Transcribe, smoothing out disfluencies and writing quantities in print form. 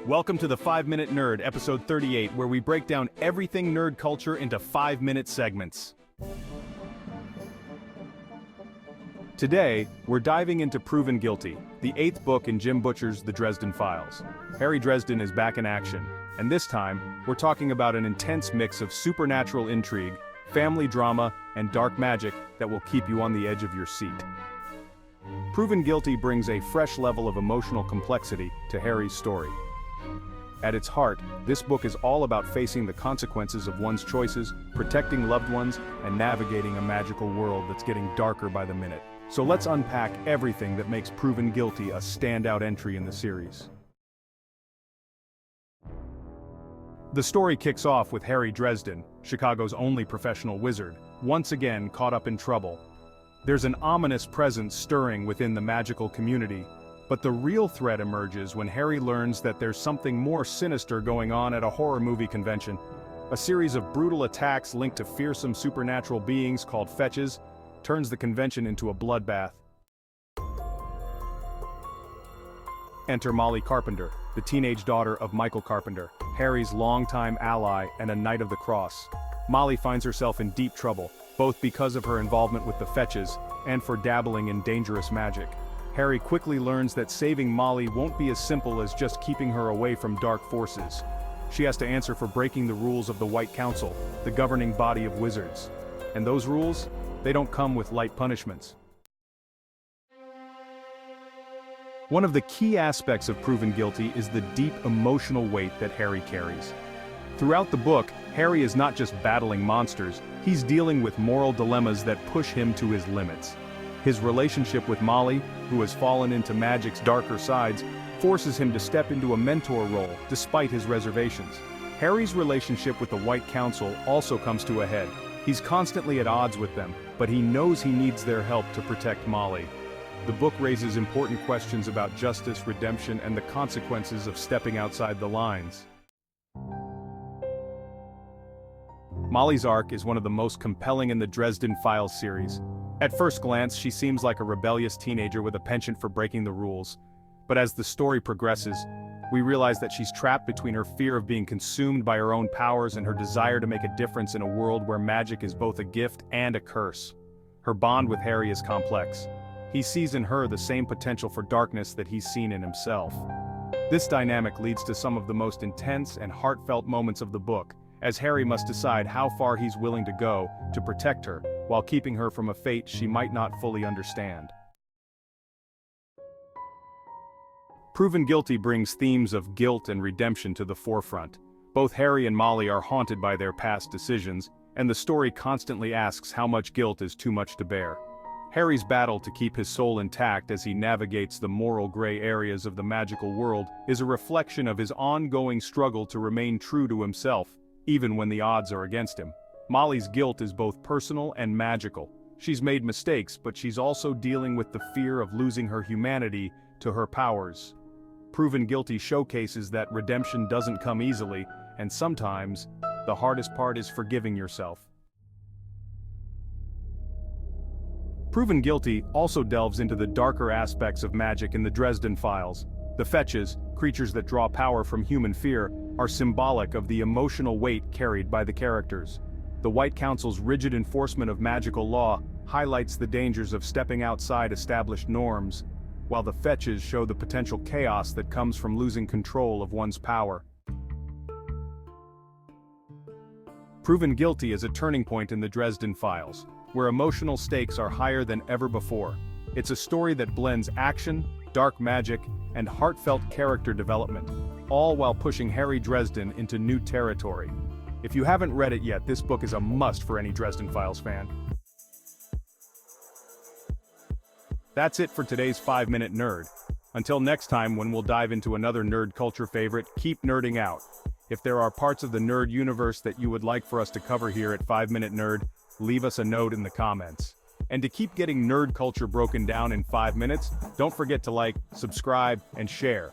Welcome to the 5-Minute Nerd, episode 38, where we break down everything nerd culture into 5-minute segments. Today, we're diving into Proven Guilty, the 8th book in Jim Butcher's The Dresden Files. Harry Dresden is back in action, and this time, we're talking about an intense mix of supernatural intrigue, family drama, and dark magic that will keep you on the edge of your seat. Proven Guilty brings a fresh level of emotional complexity to Harry's story. At its heart, this book is all about facing the consequences of one's choices, protecting loved ones, and navigating a magical world that's getting darker by the minute. So let's unpack everything that makes Proven Guilty a standout entry in the series. The story kicks off with Harry Dresden, Chicago's only professional wizard, once again caught up in trouble. There's an ominous presence stirring within the magical community, but the real threat emerges when Harry learns that there's something more sinister going on at a horror movie convention. A series of brutal attacks linked to fearsome supernatural beings called fetches turns the convention into a bloodbath. Enter Molly Carpenter, the teenage daughter of Michael Carpenter, Harry's longtime ally and a Knight of the Cross. Molly finds herself in deep trouble, both because of her involvement with the fetches and for dabbling in dangerous magic. Harry quickly learns that saving Molly won't be as simple as just keeping her away from dark forces. She has to answer for breaking the rules of the White Council, the governing body of wizards. And those rules, they don't come with light punishments. One of the key aspects of Proven Guilty is the deep emotional weight that Harry carries. Throughout the book, Harry is not just battling monsters, he's dealing with moral dilemmas that push him to his limits. His relationship with Molly, who has fallen into magic's darker sides, forces him to step into a mentor role despite his reservations. Harry's relationship with the White Council also comes to a head. He's constantly at odds with them, but he knows he needs their help to protect Molly. The book raises important questions about justice, redemption, and the consequences of stepping outside the lines. Molly's arc is one of the most compelling in the Dresden Files series. At first glance, she seems like a rebellious teenager with a penchant for breaking the rules. But as the story progresses, we realize that she's trapped between her fear of being consumed by her own powers and her desire to make a difference in a world where magic is both a gift and a curse. Her bond with Harry is complex. He sees in her the same potential for darkness that he's seen in himself. This dynamic leads to some of the most intense and heartfelt moments of the book, as Harry must decide how far he's willing to go to protect her, while keeping her from a fate she might not fully understand. Proven Guilty brings themes of guilt and redemption to the forefront. Both Harry and Molly are haunted by their past decisions, and the story constantly asks how much guilt is too much to bear. Harry's battle to keep his soul intact as he navigates the moral gray areas of the magical world is a reflection of his ongoing struggle to remain true to himself, even when the odds are against him. Molly's guilt is both personal and magical. She's made mistakes, but she's also dealing with the fear of losing her humanity to her powers. Proven Guilty showcases that redemption doesn't come easily, and sometimes, the hardest part is forgiving yourself. Proven Guilty also delves into the darker aspects of magic in the Dresden Files. The fetches, creatures that draw power from human fear, are symbolic of the emotional weight carried by the characters. The White Council's rigid enforcement of magical law highlights the dangers of stepping outside established norms, while the fetches show the potential chaos that comes from losing control of one's power. Proven Guilty is a turning point in the Dresden Files, where emotional stakes are higher than ever before. It's a story that blends action, dark magic, and heartfelt character development, all while pushing Harry Dresden into new territory. If you haven't read it yet, this book is a must for any Dresden Files fan. That's it for today's 5-Minute Nerd. Until next time when we'll dive into another nerd culture favorite, keep nerding out. If there are parts of the nerd universe that you would like for us to cover here at 5-Minute Nerd, leave us a note in the comments. And to keep getting nerd culture broken down in 5 minutes, don't forget to like, subscribe, and share.